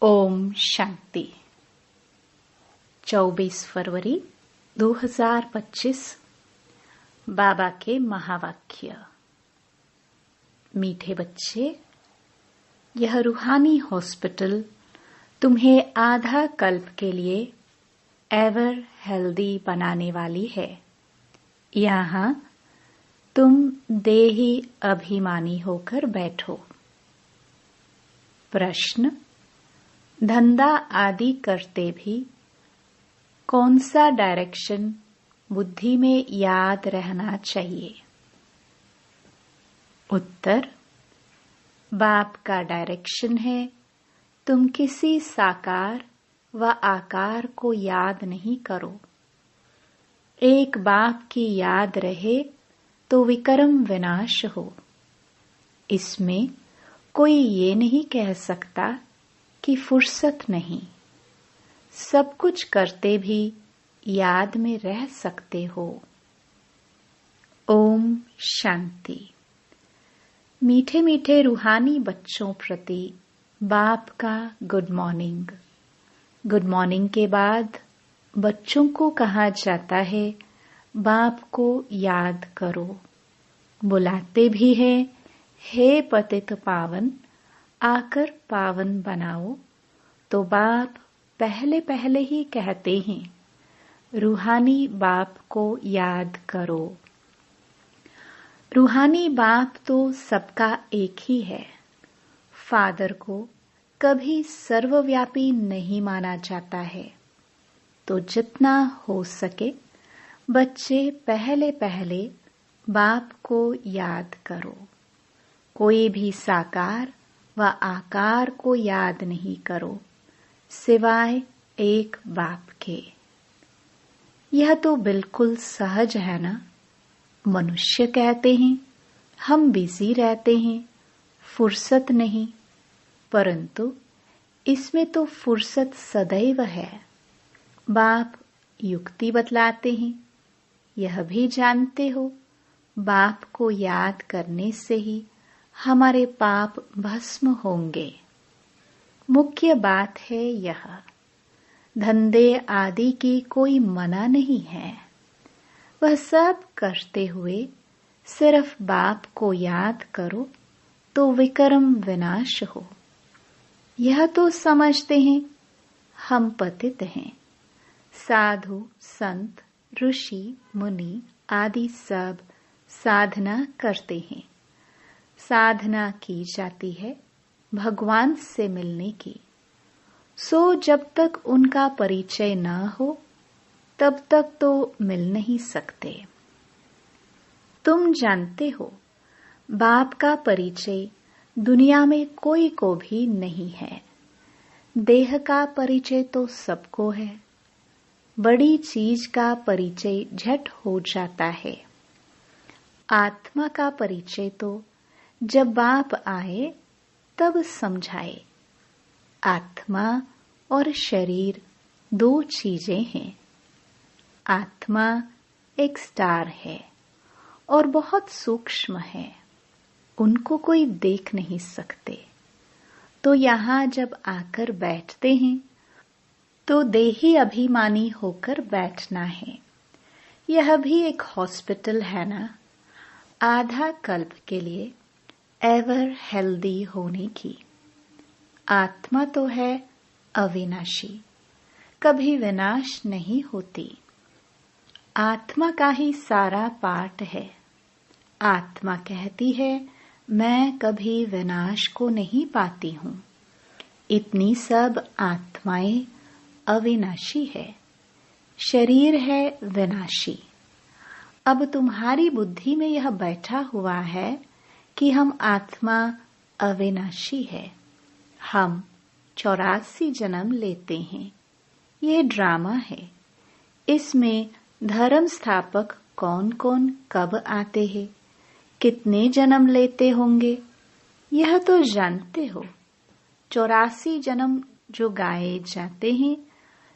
ओम शांति। 24 फरवरी 2025 बाबा के महावाक्य। मीठे बच्चे, यह रूहानी हॉस्पिटल तुम्हें आधा कल्प के लिए एवर हेल्दी बनाने वाली है। यहाँ तुम देही अभिमानी होकर बैठो। प्रश्न: धंधा आदि करते भी कौन सा डायरेक्शन बुद्धि में याद रहना चाहिए? उत्तर: बाप का डायरेक्शन है, तुम किसी साकार व आकार को याद नहीं करो। एक बाप की याद रहे तो विक्रम विनाश हो। इसमें कोई ये नहीं कह सकता कि फुर्सत नहीं। सब कुछ करते भी याद में रह सकते हो। ओम शांति। मीठे मीठे रूहानी बच्चों प्रति बाप का गुड मॉर्निंग। गुड मॉर्निंग के बाद बच्चों को कहा जाता है, बाप को याद करो। बुलाते भी है, हे पतित पावन, आकर पावन बनाओ। तो बाप पहले पहले ही कहते हैं, रूहानी बाप को याद करो। रूहानी बाप तो सबका एक ही है। फादर को कभी सर्वव्यापी नहीं माना जाता है। तो जितना हो सके बच्चे पहले पहले बाप को याद करो। कोई भी साकार व आकार को याद नहीं करो, सिवाय एक बाप के। यह तो बिल्कुल सहज है ना। मनुष्य कहते हैं हम बिजी रहते हैं, फुर्सत नहीं, परंतु इसमें तो फुर्सत सदैव है। बाप युक्ति बतलाते हैं, यह भी जानते हो, बाप को याद करने से ही हमारे पाप भस्म होंगे। मुख्य बात है यह, धंधे आदि की कोई मना नहीं है। वह सब करते हुए सिर्फ बाप को याद करो तो विक्रम विनाश हो। यह तो समझते हैं हम पतित हैं। साधु संत ऋषि मुनि आदि सब साधना करते हैं। साधना की जाती है भगवान से मिलने की। सो जब तक उनका परिचय न हो तब तक तो मिल नहीं सकते। तुम जानते हो, बाप का परिचय दुनिया में कोई को भी नहीं है। देह का परिचय तो सबको है। बड़ी चीज का परिचय झट हो जाता है। आत्मा का परिचय तो जब बाप आए तब समझाए। आत्मा और शरीर दो चीजें हैं। आत्मा एक स्टार है और बहुत सूक्ष्म है, उनको कोई देख नहीं सकते। तो यहाँ जब आकर बैठते हैं तो देही अभिमानी होकर बैठना है। यह भी एक हॉस्पिटल है ना, आधा कल्प के लिए एवर हेल्दी होने की। आत्मा तो है अविनाशी, कभी विनाश नहीं होती। आत्मा का ही सारा पाठ है। आत्मा कहती है मैं कभी विनाश को नहीं पाती हूँ। इतनी सब आत्माएं अविनाशी है, शरीर है विनाशी। अब तुम्हारी बुद्धि में यह बैठा हुआ है कि हम आत्मा अविनाशी है। हम 84 जन्म लेते हैं। ये ड्रामा है। इसमें धर्म स्थापक कौन कौन कब आते हैं, कितने जन्म लेते होंगे, यह तो जानते हो। 84 जन्म जो गाए जाते हैं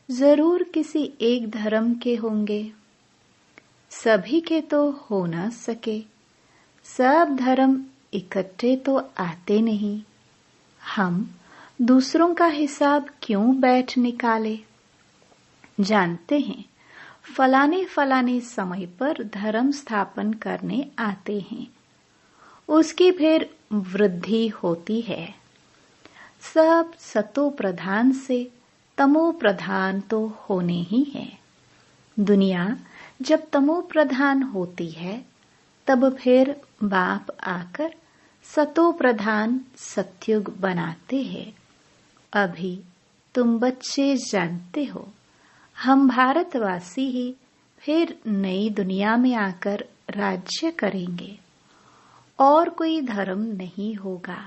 जरूर किसी एक धर्म के होंगे। सभी के तो हो ना सके। सब धर्म इकट्ठे तो आते नहीं। हम दूसरों का हिसाब क्यों बैठ निकाले। जानते हैं फलाने फलाने समय पर धर्म स्थापन करने आते हैं, उसकी फिर वृद्धि होती है। सब सतो प्रधान से तमो प्रधान तो होने ही है। दुनिया जब तमो प्रधान होती है तब फिर बाप आकर सतो प्रधान सतयुग बनाते हैं। अभी तुम बच्चे जानते हो, हम भारतवासी ही फिर नई दुनिया में आकर राज्य करेंगे और कोई धर्म नहीं होगा।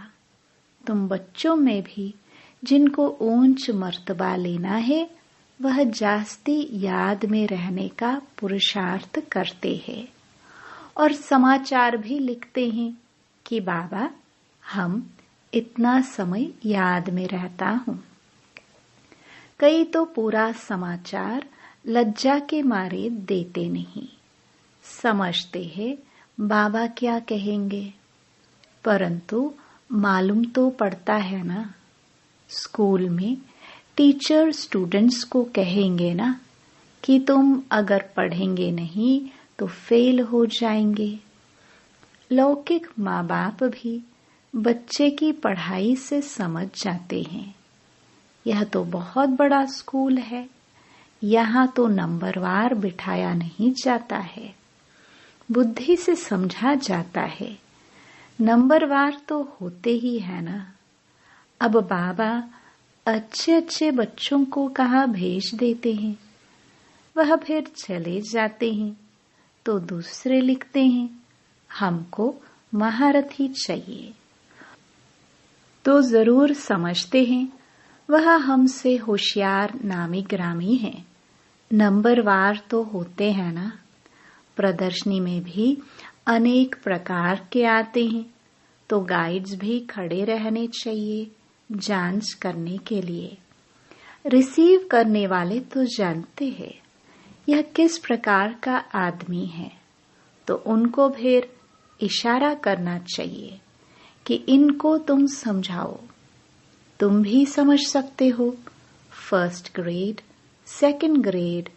तुम बच्चों में भी जिनको ऊंच मर्तबा लेना है वह जास्ती याद में रहने का पुरुषार्थ करते हैं और समाचार भी लिखते हैं कि बाबा हम इतना समय याद में रहता हूँ। कई तो पूरा समाचार लज्जा के मारे देते नहीं, समझते हैं बाबा क्या कहेंगे, परंतु मालूम तो पड़ता है ना। स्कूल में टीचर स्टूडेंट्स को कहेंगे ना कि तुम अगर पढ़ेंगे नहीं तो फेल हो जाएंगे। लौकिक माँ बाप भी बच्चे की पढ़ाई से समझ जाते हैं, यह तो बहुत बड़ा स्कूल है, यहाँ तो नंबरवार बिठाया नहीं जाता है, बुद्धि से समझा जाता है। नंबरवार तो होते ही है ना। अब बाबा अच्छे अच्छे बच्चों को कहाँ भेज देते हैं, वह फिर चले जाते हैं तो दूसरे लिखते हैं हमको महारथी चाहिए। तो जरूर समझते हैं वह हमसे होशियार नामी ग्रामी है। नंबरवार तो होते हैं ना। प्रदर्शनी में भी अनेक प्रकार के आते हैं तो गाइड्स भी खड़े रहने चाहिए जांच करने के लिए। रिसीव करने वाले तो जानते हैं यह किस प्रकार का आदमी है, तो उनको फिर इशारा करना चाहिए कि इनको तुम समझाओ। तुम भी समझ सकते हो, first grade, second grade,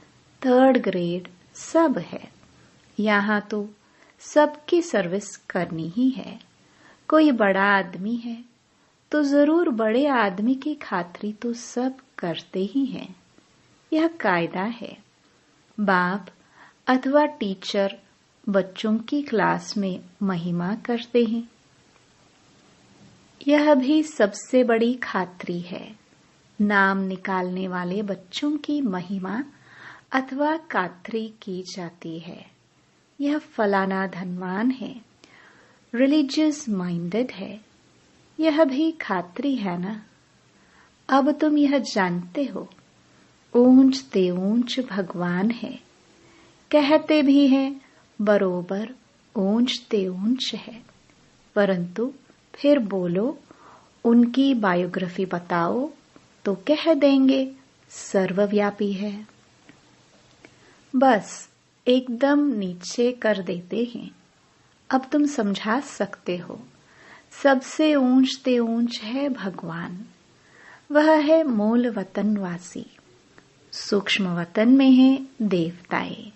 third grade सब है। यहाँ तो सबकी सर्विस करनी ही है। कोई बड़ा आदमी है तो जरूर बड़े आदमी की खातिरी तो सब करते ही हैं, यह कायदा है। बाप अथवा टीचर बच्चों की क्लास में महिमा करते हैं, यह भी सबसे बड़ी खातिरी है। नाम निकालने वाले बच्चों की महिमा अथवा खातिरी की जाती है। यह फलाना धनवान है, रिलीजियस माइंडेड है, यह भी खातिरी है ना। अब तुम यह जानते हो ऊंच ते ऊंच भगवान है, कहते भी हैं बरोबर ऊंच ते ऊंच है, परंतु फिर बोलो उनकी बायोग्राफी बताओ तो कह देंगे सर्वव्यापी है। बस एकदम नीचे कर देते हैं। अब तुम समझा सकते हो सबसे ऊंच ते ऊंच है भगवान, वह है मूल वतनवासी। सूक्ष्म वतन में है देवताएं,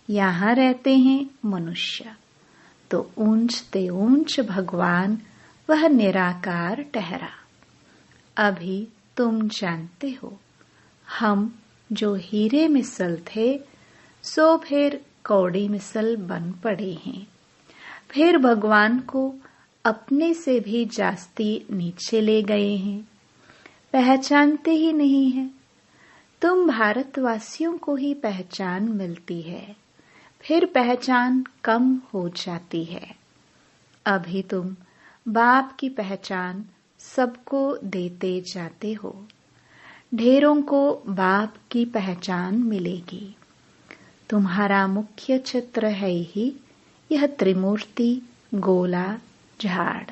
यहाँ रहते हैं मनुष्य, तो ऊंच ते ऊंच भगवान वह निराकार ठहरा। अभी तुम जानते हो हम जो हीरे मिसल थे सो फिर कौड़ी मिसल बन पड़े हैं। फिर भगवान को अपने से भी जास्ती नीचे ले गए हैं, पहचानते ही नहीं है। तुम भारतवासियों को ही पहचान मिलती है, फिर पहचान कम हो जाती है। अभी तुम बाप की पहचान सबको देते जाते हो, ढेरों को बाप की पहचान मिलेगी। तुम्हारा मुख्य चित्र है ही यह त्रिमूर्ति, गोला, झाड़।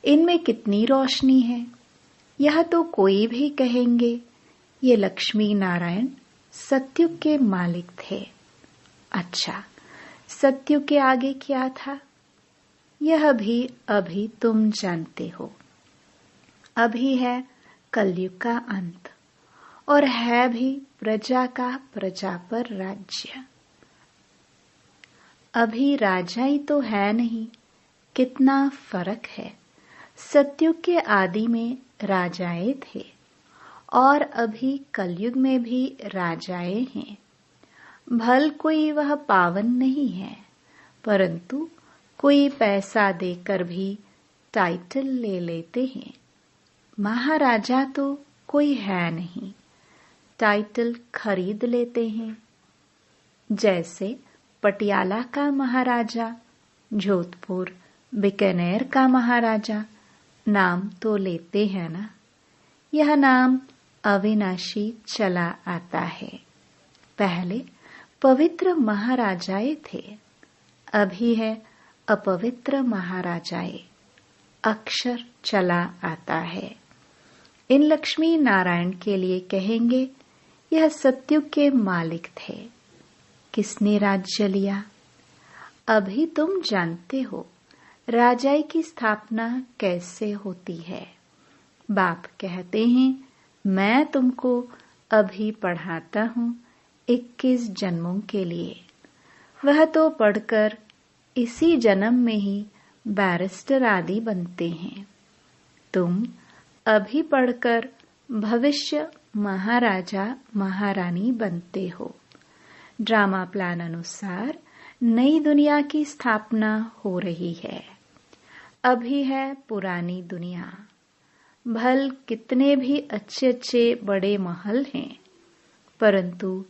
इनमें कितनी रोशनी है, यह तो कोई भी कहेंगे ये लक्ष्मी नारायण सत्युग के मालिक थे। अच्छा, सत्युग के आगे क्या था, यह भी अभी तुम जानते हो। अभी है कलयुग का अंत और है भी प्रजा का प्रजा पर राज्य। अभी राजा ही तो है नहीं, कितना फर्क है। सतयुग के आदि में राजाएं थे और अभी कलयुग में भी राजाएं हैं। भल कोई वह पावन नहीं है, परंतु कोई पैसा देकर भी टाइटल ले लेते हैं। महाराजा तो कोई है नहीं, टाइटल खरीद लेते हैं। जैसे पटियाला का महाराजा, जोधपुर, बीकानेर का महाराजा, नाम तो लेते हैं ना। यह नाम अविनाशी चला आता है। पहले पवित्र महाराजाएं थे, अभी है अपवित्र महाराजाएं। अक्षर चला आता है। इन लक्ष्मी नारायण के लिए कहेंगे, यह सतयुग के मालिक थे। किसने राज्य लिया? अभी तुम जानते हो राजाई की स्थापना कैसे होती है। बाप कहते हैं, मैं तुमको अभी पढ़ाता हूँ 21 जन्मों के लिए। वह तो पढ़कर इसी जन्म में ही बैरिस्टर आदि बनते हैं। तुम अभी पढ़कर भविष्य महाराजा महारानी बनते हो। ड्रामा प्लान अनुसार नई दुनिया की स्थापना हो रही है। अभी है पुरानी दुनिया। भल कितने भी अच्छे अच्छे बड़े महल हैं, परंतु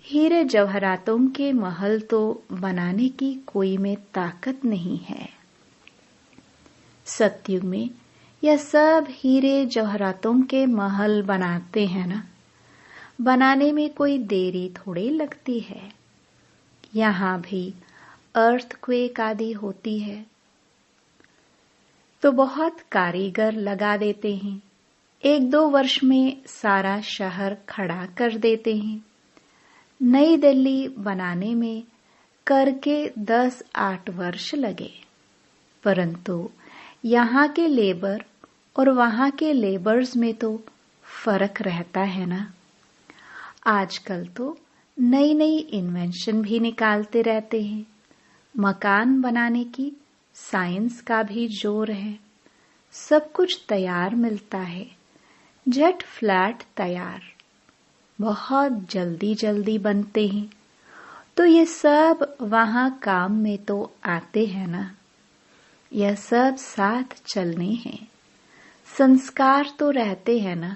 हीरे जवाहरातों के महल तो बनाने की कोई में ताकत नहीं है। सतयुग में यह सब हीरे जवाहरातों के महल बनाते हैं ना। बनाने में कोई देरी थोड़ी लगती है। यहाँ भी अर्थक्वेक आदि होती है तो बहुत कारीगर लगा देते हैं। 1-2 वर्ष में सारा शहर खड़ा कर देते हैं। नई दिल्ली बनाने में करके 10-8 वर्ष लगे, परंतु यहाँ के लेबर और वहाँ के लेबर्स में तो फर्क रहता है ना। आजकल तो नई नई इन्वेंशन भी निकालते रहते हैं। मकान बनाने की साइंस का भी जोर है। सब कुछ तैयार मिलता है, जेट फ्लैट तैयार, बहुत जल्दी जल्दी बनते हैं। तो ये सब वहाँ काम में तो आते हैं ना। यह सब साथ चलने हैं। संस्कार तो रहते हैं ना।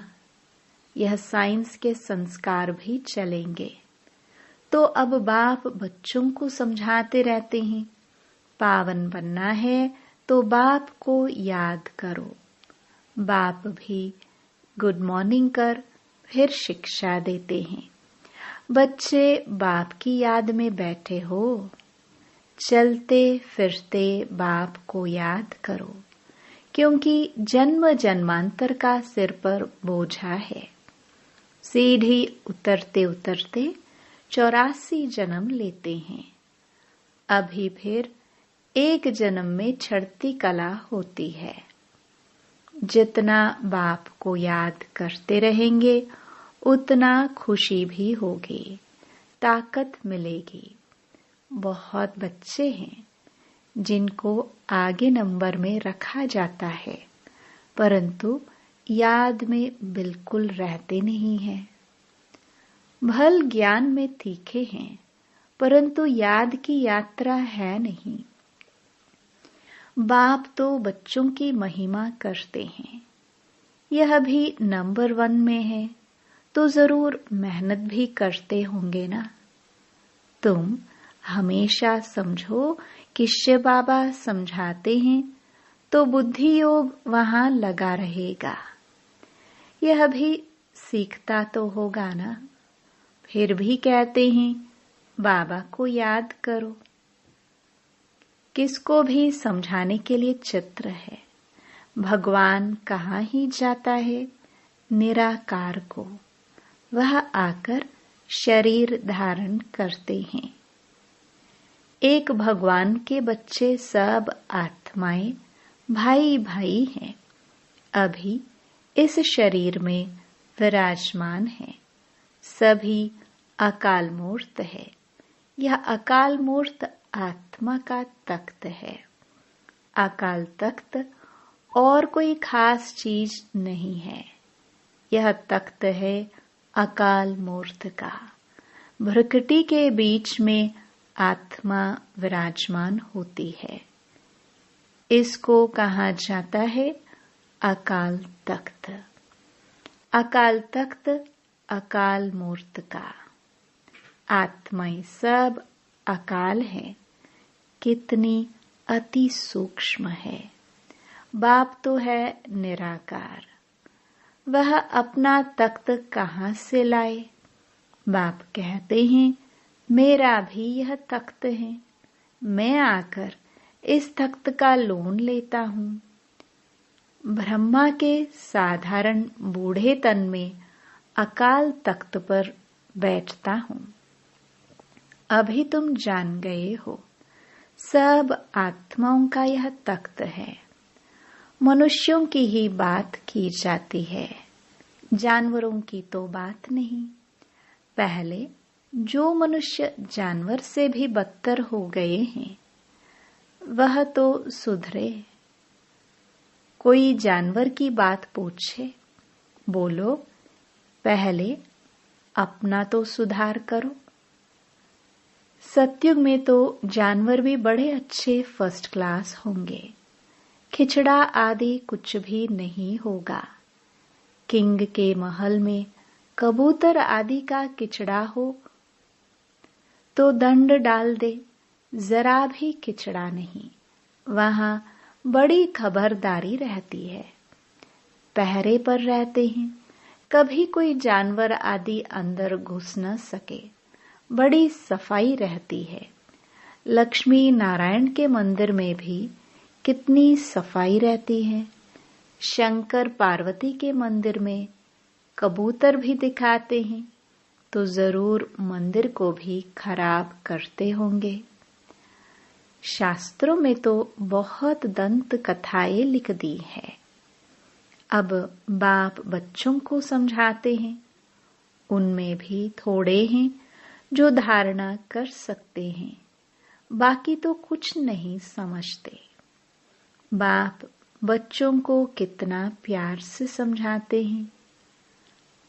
यह साइंस के संस्कार भी चलेंगे। तो अब बाप बच्चों को समझाते रहते हैं, पावन बनना है तो बाप को याद करो। बाप भी गुड मॉर्निंग कर फिर शिक्षा देते हैं। बच्चे बाप की याद में बैठे हो, चलते फिरते बाप को याद करो, क्योंकि जन्म जन्मांतर का सिर पर बोझा है। सीढ़ी उतरते उतरते 84 जन्म लेते हैं। अभी फिर एक जन्म में चढ़ती कला होती है। जितना बाप को याद करते रहेंगे उतना खुशी भी होगी, ताकत मिलेगी। बहुत बच्चे हैं जिनको आगे नंबर में रखा जाता है, परंतु याद में बिल्कुल रहते नहीं हैं। भल ज्ञान में तीखे हैं, परंतु याद की यात्रा है नहीं। बाप तो बच्चों की महिमा करते हैं। यह भी नंबर 1 में है, तो जरूर मेहनत भी करते होंगे ना। तुम हमेशा समझो कि शिव बाबा समझाते हैं तो बुद्धि योग वहां लगा रहेगा। यह भी सीखता तो होगा ना। फिर भी कहते हैं बाबा को याद करो। किसको भी समझाने के लिए चित्र है। भगवान कहाँ ही जाता है निराकार को, वह आकर शरीर धारण करते हैं। एक भगवान के बच्चे सब आत्माएं भाई भाई हैं। अभी इस शरीर में विराजमान है। सभी अकाल मूर्त है। यह अकाल मूर्त आत्मा का तख्त है। अकाल तख्त और कोई खास चीज नहीं है। यह तख्त है अकाल मूर्त का। भ्रकुटी के बीच में आत्मा विराजमान होती है। इसको कहा जाता है अकाल तख्त। अकाल तख्त अकाल मूर्त का। आत्माएं सब अकाल है। कितनी अति सूक्ष्म है। बाप तो है निराकार। वह अपना तख्त कहाँ से लाए? बाप कहते हैं, मेरा भी यह तख्त है। मैं आकर इस तख्त का लोन लेता हूँ। ब्रह्मा के साधारण बूढ़े तन में अकाल तख्त पर बैठता हूँ। अभी तुम जान गए हो, सब आत्माओं का यह तख्त है। मनुष्यों की ही बात की जाती है, जानवरों की तो बात नहीं। पहले जो मनुष्य जानवर से भी बदतर हो गए हैं, वह तो सुधरे। कोई जानवर की बात पूछे, बोलो पहले अपना तो सुधार करो। सतयुग में तो जानवर भी बड़े अच्छे फर्स्ट क्लास होंगे। खिचड़ा आदि कुछ भी नहीं होगा। किंग के महल में कबूतर आदि का किचड़ा हो तो दंड डाल दे, जरा भी किचड़ा नहीं। वहां बड़ी खबरदारी रहती है। पहरे पर रहते हैं, कभी कोई जानवर आदि अंदर घुस न सके। बड़ी सफाई रहती है। लक्ष्मी नारायण के मंदिर में भी कितनी सफाई रहती है। शंकर पार्वती के मंदिर में कबूतर भी दिखाते हैं तो जरूर मंदिर को भी खराब करते होंगे। शास्त्रों में तो बहुत दंत कथाएं लिख दी है। अब बाप बच्चों को समझाते हैं। उनमें भी थोड़े हैं जो धारणा कर सकते हैं, बाकी तो कुछ नहीं समझते। बाप बच्चों को कितना प्यार से समझाते हैं।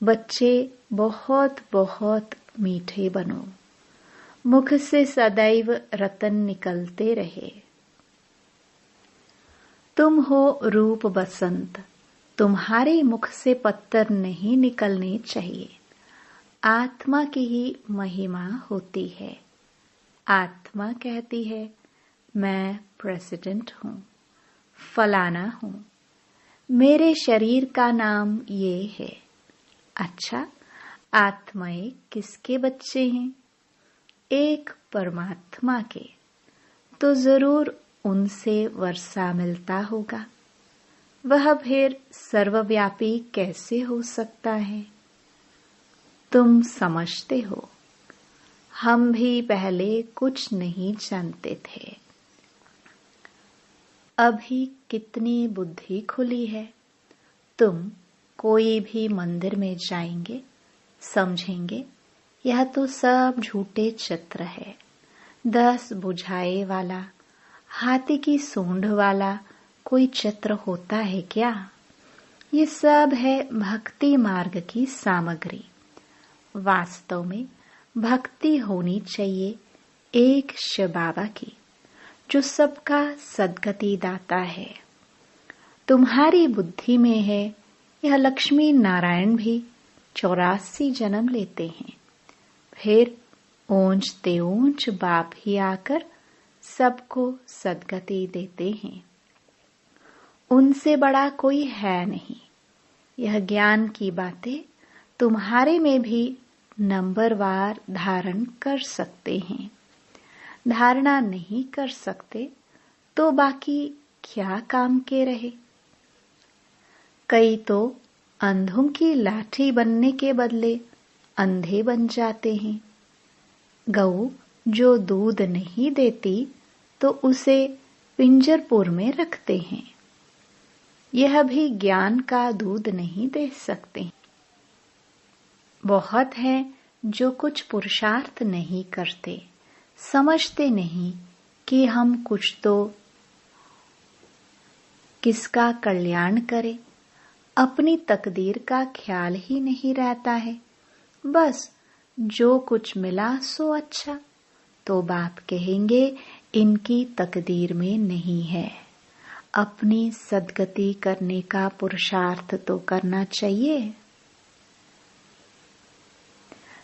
बच्चे बहुत बहुत मीठे बनो, मुख से सदैव रतन निकलते रहे। तुम हो रूप बसंत, तुम्हारे मुख से पत्थर नहीं निकलने चाहिए। आत्मा की ही महिमा होती है। आत्मा कहती है, मैं प्रेसिडेंट हूँ, फलाना हूँ, मेरे शरीर का नाम ये है। अच्छा, आत्माएं किसके बच्चे हैं? एक परमात्मा के। तो जरूर उनसे वर्षा मिलता होगा। वह फिर सर्वव्यापी कैसे हो सकता है? तुम समझते हो, हम भी पहले कुछ नहीं जानते थे। अभी कितनी बुद्धि खुली है। तुम कोई भी मंदिर में जाएंगे, समझेंगे यह तो सब झूठे चित्र है। 10 बुझाए वाला, हाथी की सूंड वाला कोई चित्र होता है क्या? ये सब है भक्ति मार्ग की सामग्री। वास्तव में भक्ति होनी चाहिए एक शिव बाबा की, जो सबका सद्गति दाता है। तुम्हारी बुद्धि में है, यह लक्ष्मी नारायण भी 84 जन्म लेते हैं, फिर ऊंच ते ऊंच बाप ही आकर सबको सद्गति देते हैं। उनसे बड़ा कोई है नहीं। यह ज्ञान की बातें तुम्हारे में भी नंबरवार धारण कर सकते हैं। धारणा नहीं कर सकते तो बाकी क्या काम के रहे। कई तो अंधों की लाठी बनने के बदले अंधे बन जाते हैं। गऊ जो दूध नहीं देती तो उसे पिंजरपुर में रखते हैं। यह भी ज्ञान का दूध नहीं दे सकते। बहुत है जो कुछ पुरुषार्थ नहीं करते, समझते नहीं कि हम कुछ तो किसका कल्याण करें, अपनी तकदीर का ख्याल ही नहीं रहता है। बस जो कुछ मिला सो अच्छा, तो बाप कहेंगे इनकी तकदीर में नहीं है। अपनी सद्गति करने का पुरुषार्थ तो करना चाहिए।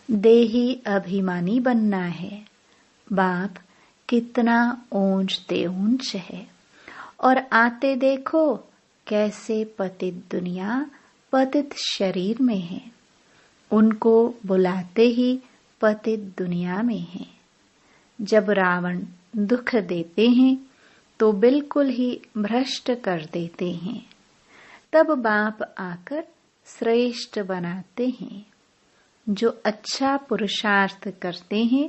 देही अभिमानी बनना है। बाप कितना ऊंच ते ऊंच है, और आते देखो कैसे पतित दुनिया पतित शरीर में है। उनको बुलाते ही पतित दुनिया में है। जब रावण दुख देते हैं तो बिल्कुल ही भ्रष्ट कर देते हैं। तब बाप आकर श्रेष्ठ बनाते हैं। जो अच्छा पुरुषार्थ करते हैं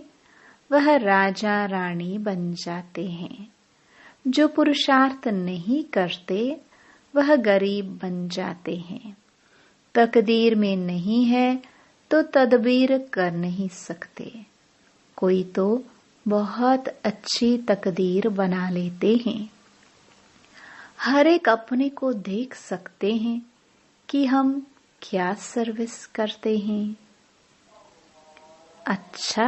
वह राजा रानी बन जाते हैं। जो पुरुषार्थ नहीं करते वह गरीब बन जाते हैं। तकदीर में नहीं है तो तदबीर कर नहीं सकते। कोई तो बहुत अच्छी तकदीर बना लेते हैं। हर एक अपने को देख सकते हैं कि हम क्या सर्विस करते हैं। अच्छा,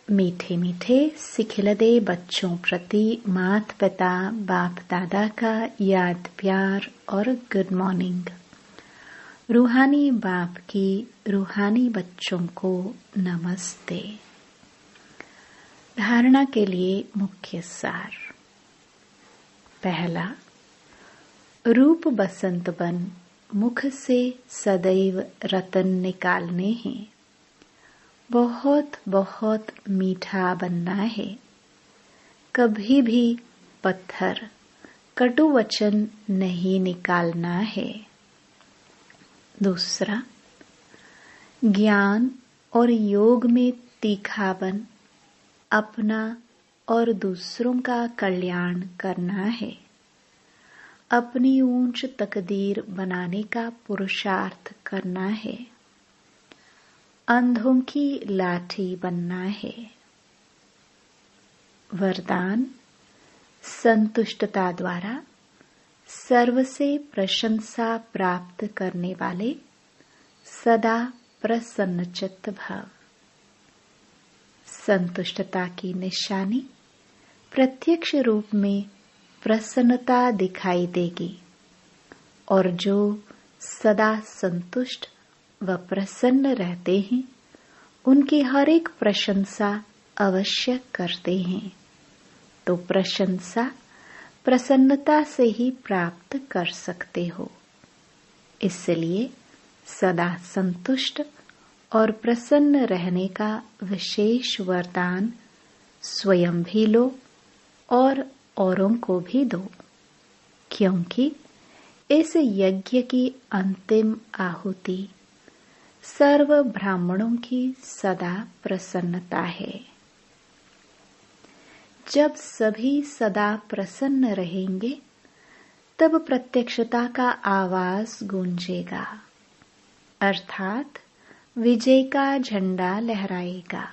मीठे मीठे सिखिलदे बच्चों प्रति माता पिता बाप दादा का याद प्यार और गुड मॉर्निंग। रूहानी बाप की रूहानी बच्चों को नमस्ते। धारणा के लिए मुख्य सार। पहला, रूप बसंत बन मुख से सदैव रतन निकालने हैं। बहुत बहुत मीठा बनना है। कभी भी पत्थर कटु वचन नहीं निकालना है। दूसरा, ज्ञान और योग में तीखा बन अपना और दूसरों का कल्याण करना है। अपनी ऊंच तकदीर बनाने का पुरुषार्थ करना है। अंधों की लाठी बनना है। वरदान, संतुष्टता द्वारा सर्व से प्रशंसा प्राप्त करने वाले सदा प्रसन्नचित्त भव। संतुष्टता की निशानी प्रत्यक्ष रूप में प्रसन्नता दिखाई देगी, और जो सदा संतुष्ट व प्रसन्न रहते हैं उनकी हर एक प्रशंसा अवश्य करते हैं। तो प्रशंसा प्रसन्नता से ही प्राप्त कर सकते हो। इसलिए सदा संतुष्ट और प्रसन्न रहने का विशेष वरदान स्वयं भी लो और औरों को भी दो, क्योंकि इस यज्ञ की अंतिम आहुति सर्व ब्राह्मणों की सदा प्रसन्नता है। जब सभी सदा प्रसन्न रहेंगे तब प्रत्यक्षता का आवाज गूंजेगा, अर्थात विजय का झंडा लहराएगा।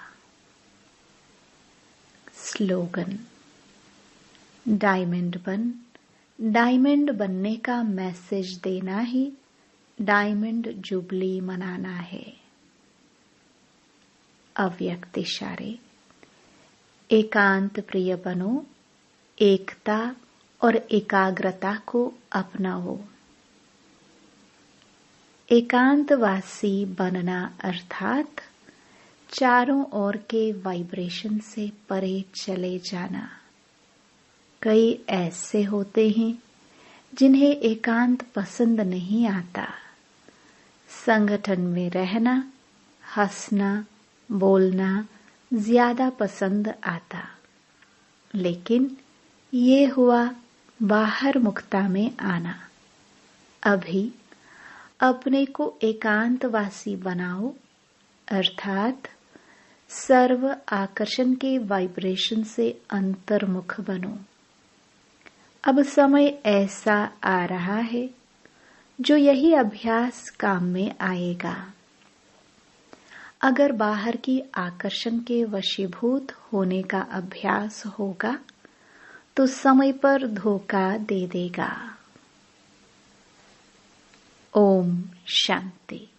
स्लोगन, डायमंड बन। डायमंड बनने का मैसेज देना ही डायमंड जुबली मनाना है। अव्यक्त इशारे, एकांत प्रिय बनो, एकता और एकाग्रता को अपनाओ। एकांतवासी बनना अर्थात चारों ओर के वाइब्रेशन से परे चले जाना। कई ऐसे होते हैं जिन्हें एकांत पसंद नहीं आता। संगठन में रहना, हंसना, बोलना ज्यादा पसंद आता। लेकिन ये हुआ बाहर मुक्ता में आना। अभी अपने को एकांतवासी बनाओ, अर्थात सर्व आकर्षण के वाइब्रेशन से अंतर्मुख बनो। अब समय ऐसा आ रहा है जो यही अभ्यास काम में आएगा। अगर बाहर की आकर्षण के वशीभूत होने का अभ्यास होगा तो समय पर धोखा दे देगा। ओम शांति।